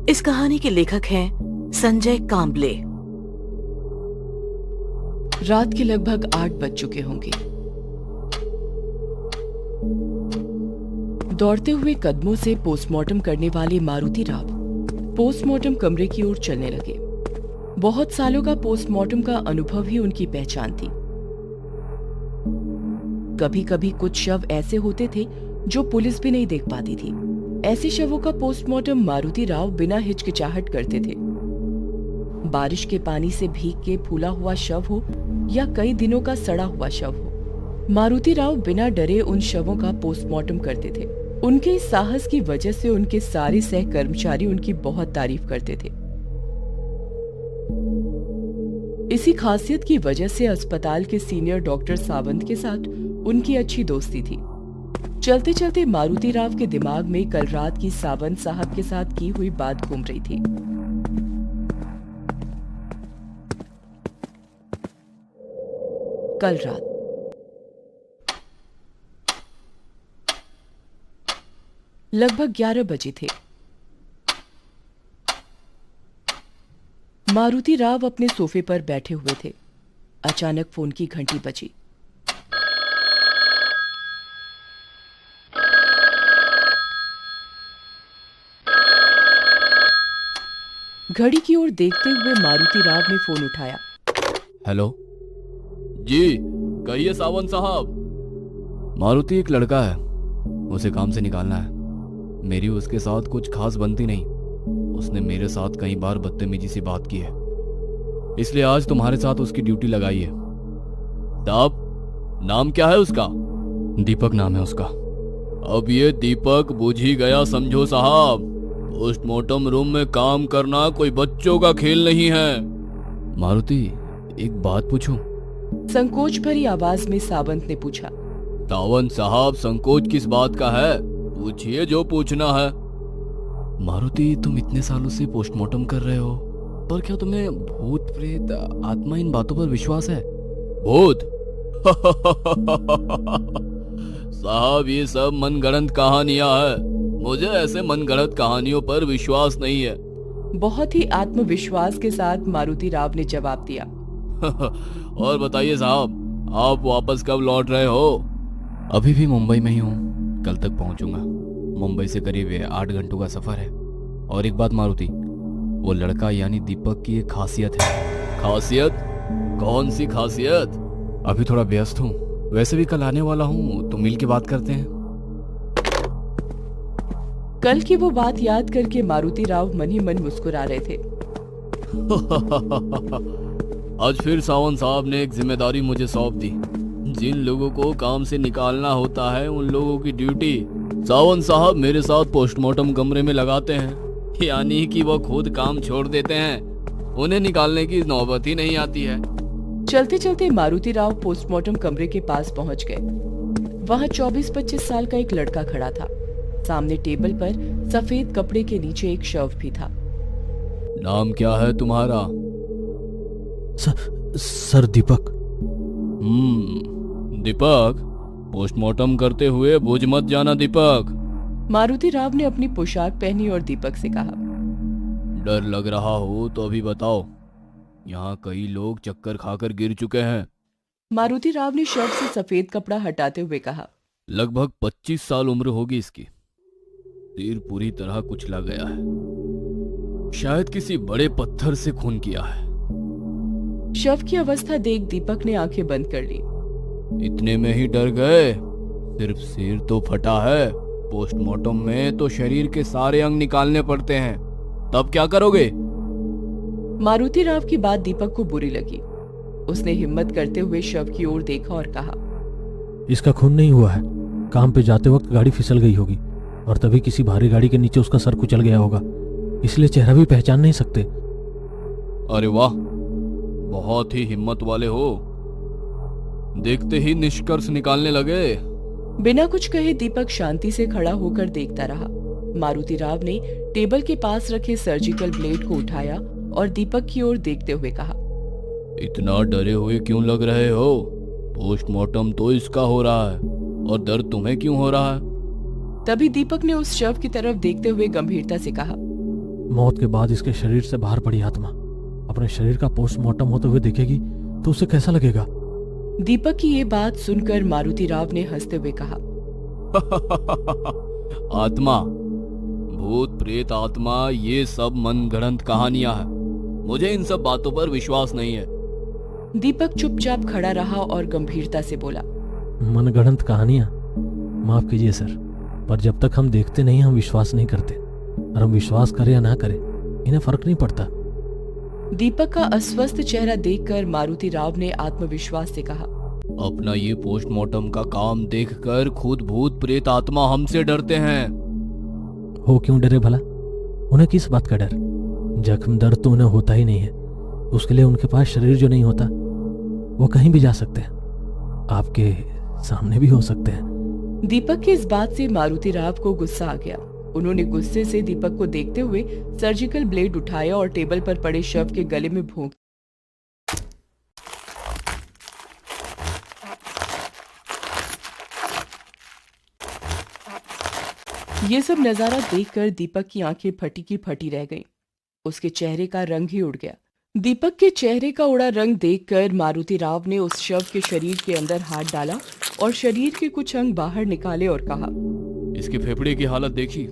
इस कहानी के लेखक हैं संजय कांबले। रात के लगभग 8 बज चुके होंगे। दौड़ते हुए कदमों से पोस्टमार्टम करने वाले मारुति राव पोस्टमार्टम कमरे की ओर चलने लगे। बहुत सालों का पोस्टमार्टम का अनुभव ही उनकी पहचान थी। कभी कभी कुछ शव ऐसे होते थे जो पुलिस भी नहीं देख पाती थी। ऐसे शवों का पोस्टमार्टम मारुति राव बिना हिचकिचाहट करते थे। बारिश के पानी से भीग के फूला हुआ शव हो या कई दिनों का सड़ा हुआ शव हो, मारुति राव बिना डरे उन शवों का पोस्टमार्टम करते थे। उनके इस साहस की वजह से उनके सारे सहकर्मचारी उनकी बहुत तारीफ करते थे। इसी खासियत की वजह से अस्पताल के सीनियर डॉक्टर सावंत के साथ उनकी अच्छी दोस्ती थी। चलते चलते मारुति राव के दिमाग में कल रात की सावंत साहब के साथ की हुई बात घूम रही थी। कल रात लगभग 11 बजे थे। मारुति राव अपने सोफे पर बैठे हुए थे। अचानक फोन की घंटी बजी। घड़ी की ओर देखते हुए मारुति राव ने फोन उठाया। हेलो जी कहिए सावंत साहब। मारुति, एक लड़का है, उसे काम से निकालना है। मेरी उसके साथ कुछ खास बनती नहीं। उसने मेरे साथ कई बार बदतमीजी से बात की है, इसलिए आज तुम्हारे साथ उसकी ड्यूटी लगाई है। साहब, नाम क्या है उसका? दीपक नाम है उसका। अब ये दीपक बुझ ही गया समझो साहब। पोस्टमार्टम रूम में काम करना कोई बच्चों का खेल नहीं है। मारुति, एक बात पूछूं? संकोच भरी आवाज में सावंत ने पूछा। सावंत साहब, संकोच किस बात का है? पूछिए जो पूछना है। मारुति, तुम इतने सालों से पोस्टमार्टम कर रहे हो, पर क्या तुम्हें भूत प्रेत आत्मा इन बातों पर विश्वास है? भूत? साहब, ये सब मनगढ़ंत कहानियां हैं। मुझे ऐसे मनगढ़ंत कहानियों पर विश्वास नहीं है। बहुत ही आत्मविश्वास के साथ मारुति राव ने जवाब दिया। और बताइए साहब, आप वापस कब लौट रहे हो? अभी भी मुंबई में ही हूँ, कल तक पहुंचूंगा। मुंबई से करीब 8 घंटों का सफर है। और एक बात मारुति, वो लड़का यानी दीपक की एक खासियत है। खासियत? कौन सी खासियत? अभी थोड़ा व्यस्त हूँ, वैसे भी कल आने वाला हूँ, तो मिल के बात करते हैं। कल की वो बात याद करके मारुति राव मन ही मन मुस्कुरा रहे थे। आज फिर सावंत साहब ने एक जिम्मेदारी मुझे सौंप दी। जिन लोगों को काम से निकालना होता है, उन लोगों की ड्यूटी सावंत साहब मेरे साथ पोस्टमार्टम कमरे में लगाते हैं। यानी कि वो खुद काम छोड़ देते हैं, उन्हें निकालने की नौबत ही नहीं आती है। चलते चलते मारुति राव पोस्टमार्टम कमरे के पास पहुंच गए। वहां 24-25 साल का एक लड़का खड़ा था। सामने टेबल पर सफेद कपड़े के नीचे एक शव भी था। नाम क्या है तुम्हारा? सर दीपक। दीपक, पोस्टमार्टम करते हुए भूल मत जाना दीपक। मारुति राव ने अपनी पोशाक पहनी और दीपक से कहा। डर लग रहा हो तो अभी बताओ। यहाँ कई लोग चक्कर खाकर गिर चुके हैं। मारुति राव ने शव से सफेद कपड़ा हटाते हुए कहा। लगभग 25 साल उम्र होगी इसकी। सिर पूरी तरह कुचला गया है, शायद किसी बड़े पत्थर से खून किया है। शव की अवस्था देख दीपक ने आंखें बंद कर ली। इतने में ही डर गए? सिर्फ सिर तो फटा है, पोस्टमार्टम में तो शरीर के सारे अंग निकालने पड़ते हैं। तब क्या करोगे? मारुति राव की बात दीपक को बुरी लगी। उसने हिम्मत करते हुए शव की ओर देखा और कहा। इसका खून नहीं हुआ है, काम पे जाते वक्त गाड़ी फिसल गई होगी और तभी किसी भारी गाड़ी के नीचे उसका सर कुचल गया होगा, इसलिए चेहरा भी पहचान नहीं सकते। अरे वाह, बहुत ही हिम्मत वाले हो। देखते ही निष्कर्ष निकालने लगे। बिना कुछ कहे दीपक शांति से खड़ा होकर देखता रहा। मारुति राव ने टेबल के पास रखे सर्जिकल ब्लेड को उठाया और दीपक की ओर देखते हुए कहा। इतना डरे हुए क्यों लग रहे हो? पोस्टमार्टम तो इसका हो रहा है, और दर्द तुम्हें क्यों हो रहा है? तभी दीपक ने उस शव की तरफ देखते हुए गंभीरता से कहा। मौत के बाद इसके शरीर से बाहर पड़ी आत्मा अपने शरीर का पोस्टमार्टम होते हुए देखेगी तो उसे कैसा लगेगा? दीपक की ये बात सुनकर मारुति राव ने हंसते हुए कहा, आत्मा, भूत प्रेत आत्मा, ये सब मनगढ़ंत कहानियां हैं। मुझे इन सब बातों पर विश्वास नहीं है। दीपक चुपचाप खड़ा रहा और गंभीरता से बोला, मनगढ़ंत कहानियां? माफ कीजिए सर, पर जब तक हम देखते नहीं हम विश्वास नहीं करते। और हम विश्वास करें या ना करें इन्हें फर्क नहीं पड़ता। दीपक का अस्वस्थ चेहरा देखकर मारुति राव ने आत्मविश्वास से कहा, अपना ये पोस्टमार्टम का काम देखकर खुद भूत प्रेत आत्मा हमसे डरते हैं। हो क्यों डरे भला? उन्हें किस बात का डर? जख्म दर्द तो उन्हें होता ही नहीं है। उसके लिए उनके पास शरीर जो नहीं होता वो कहीं भी जा सकते हैं, आपके सामने भी हो सकते हैं। दीपक की इस बात से मारुति राव को गुस्सा आ गया। उन्होंने गुस्से से दीपक को देखते हुए सर्जिकल ब्लेड उठाया और टेबल पर पड़े शव के गले में भोंक। ये सब नजारा देखकर दीपक की आंखें फटी की फटी रह गईं। उसके चेहरे का रंग ही उड़ गया। दीपक के चेहरे का उड़ा रंग देखकर मारुति राव ने उस शव के शरीर के अंदर हाथ डाला और शरीर के कुछ अंग बाहर निकाले और कहा, इसके फेफड़े की हालत देखी,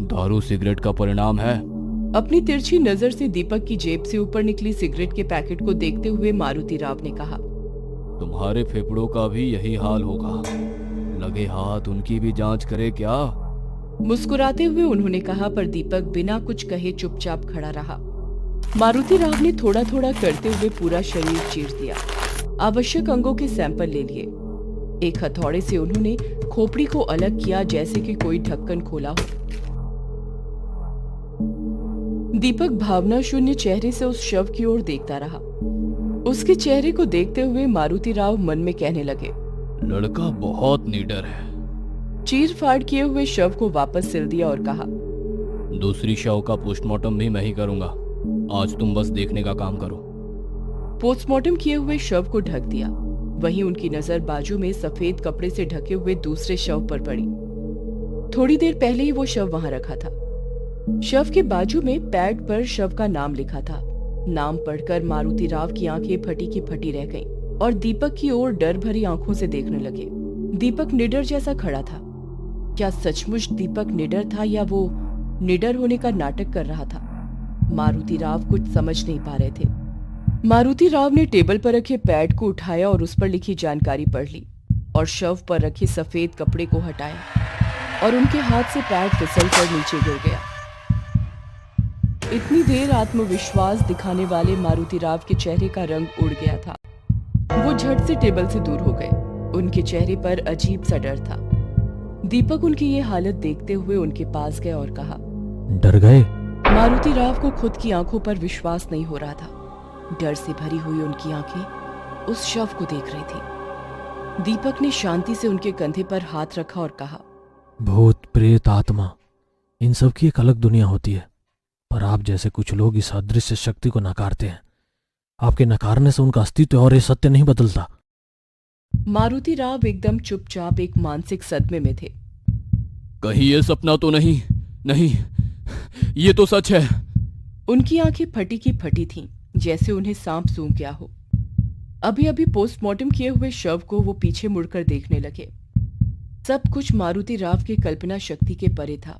दारू सिगरेट का परिणाम है। अपनी तिरछी नजर से दीपक की जेब से ऊपर निकली सिगरेट के पैकेट को देखते हुए मारुति राव ने कहा, तुम्हारे फेफड़ों का भी यही हाल होगा। लगे हाथ उनकी भी जांच करे क्या? मुस्कुराते हुए उन्होंने कहा, पर दीपक बिना कुछ कहे चुपचाप खड़ा रहा। मारुति राव ने थोड़ा थोड़ा करते हुए पूरा शरीर चीर दिया। आवश्यक अंगों के सैंपल ले लिए। एक हथौड़े से उन्होंने खोपड़ी को अलग किया जैसे कि कोई ढक्कन खोला हो। दीपक भावना शून्य चेहरे से उस शव की ओर देखता रहा। उसके चेहरे को देखते हुए मारुति राव मन में कहने लगे, लड़का बहुत निडर है। चीर फाड़ किए हुए शव को वापस सिल दिया और कहा, दूसरी शव का पोस्टमार्टम भी मैं ही करूंगा। आज तुम बस देखने का काम करो। पोस्टमार्टम किए हुए शव को ढक दिया। वहीं उनकी नजर बाजू में सफेद कपड़े से ढके हुए दूसरे शव पर पड़ी। थोड़ी देर पहले ही वो शव वहां रखा था। शव के बाजू में पैड पर शव का नाम लिखा था। नाम पढ़कर मारुति राव की आंखें फटी की फटी रह गईं और दीपक की ओर डर भरी आंखों से देखने लगे। दीपक निडर जैसा खड़ा था। क्या सचमुच दीपक निडर था या वो निडर होने का नाटक कर रहा था? मारुति राव कुछ समझ नहीं पा रहे थे। मारुति राव ने टेबल पर रखे पैड को उठाया और उस पर लिखी जानकारी पढ़ ली और शव पर रखे सफेद कपड़े को हटाया और उनके हाथ से पैड फिसल कर नीचे गिर गया। इतनी देर आत्मविश्वास दिखाने वाले मारुति राव के चेहरे का रंग उड़ गया था। वो झट से टेबल से दूर हो गए। उनके चेहरे पर अजीब सा डर था। दीपक उनकी ये हालत देखते हुए उनके पास गए और कहा, डर गए? मारुति राव को खुद की आंखों पर विश्वास नहीं हो रहा था। डर से भरी हुई उनकी आंखें उस शव को देख रही थी। दीपक ने शांति से उनके कंधे पर हाथ रखा और कहा, भूत प्रेत आत्मा इन सब की एक अलग दुनिया होती है, पर आप जैसे कुछ लोग इस अदृश्य शक्ति को नकारते हैं। आपके नकारने से उनका अस्तित्व और ये सत्य नहीं बदलता। मारुति राव एकदम चुपचाप एक मानसिक सदमे में थे। कहीं ये सपना तो नहीं? नहीं, ये तो सच है। उनकी आंखें फटी की फटी थीं, जैसे उन्हें सांप सूंघ गया हो। अभी अभी पोस्टमार्टम किए हुए शव को वो पीछे मुड़कर देखने लगे। सब कुछ मारुति राव की कल्पना शक्ति के परे था।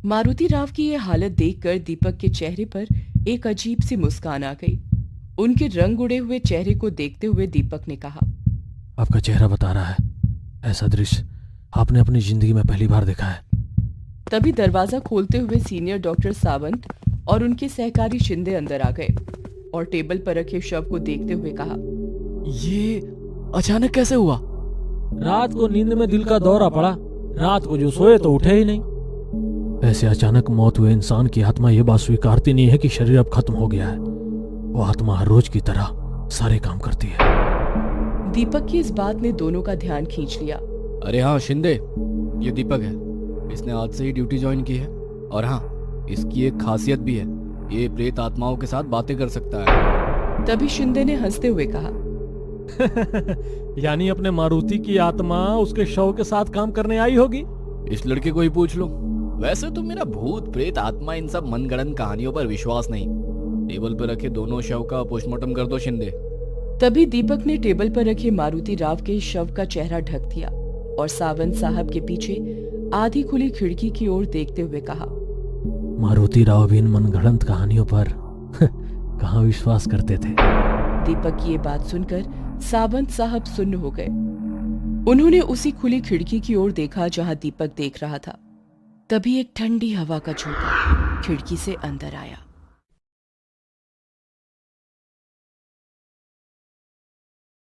मारुति राव की ये हालत देखकर दीपक के चेहरे पर एक अजीब सी मुस्कान आ गई। उनके रंग उड़े हुए चेहरे को देखते हुए दीपक ने कहा, आपका चेहरा बता रहा है ऐसा दृश्य आपने अपनी जिंदगी में पहली बार देखा है। तभी दरवाजा खोलते हुए सीनियर डॉक्टर सावंत और उनके सहकारी शिंदे अंदर आ गए और टेबल पर रखे शव को देखते हुए कहा, ये अचानक कैसे हुआ? रात को नींद में दिल का दौरा पड़ा। रात को जो सोए तो उठे ही नहीं। ऐसे अचानक मौत हुए इंसान की आत्मा ये बात स्वीकारती नहीं है कि शरीर अब खत्म हो गया है। वो आत्मा हर रोज की तरह सारे काम करती है। दीपक की इस बात ने दोनों का ध्यान खींच लिया। अरे हाँ शिंदे, ये दीपक है। इसने आज से ही ड्यूटी ज्वाइन की है। और हाँ, इसकी एक खासियत भी है, ये प्रेत आत्माओं के साथ बातें कर सकता है। तभी शिंदे ने हंसते हुए कहा, यानी अपने मारुति की आत्मा उसके शव के साथ काम करने आई होगी। इस लड़के को ही पूछ लो, वैसे तो मेरा भूत प्रेत आत्मा इन सब मनगढ़ंत कहानियों पर विश्वास नहीं। टेबल पर रखे दोनों शव का पोस्टमार्टम कर दो शिंदे। तभी दीपक ने टेबल पर रखे मारुति राव के शव का चेहरा ढक दिया और सावंत साहब के पीछे आधी खुली खिड़की की ओर देखते हुए कहा, मारुति राव भी इन मनगढ़ंत कहानियों पर कहाँ विश्वास करते थे। दीपक की ये बात सुनकर सावंत साहब सुन्न हो गए। उन्होंने उसी खुली खिड़की की ओर देखा जहां दीपक देख रहा था। तभी एक ठंडी हवा का झोंका खिड़की से अंदर आया।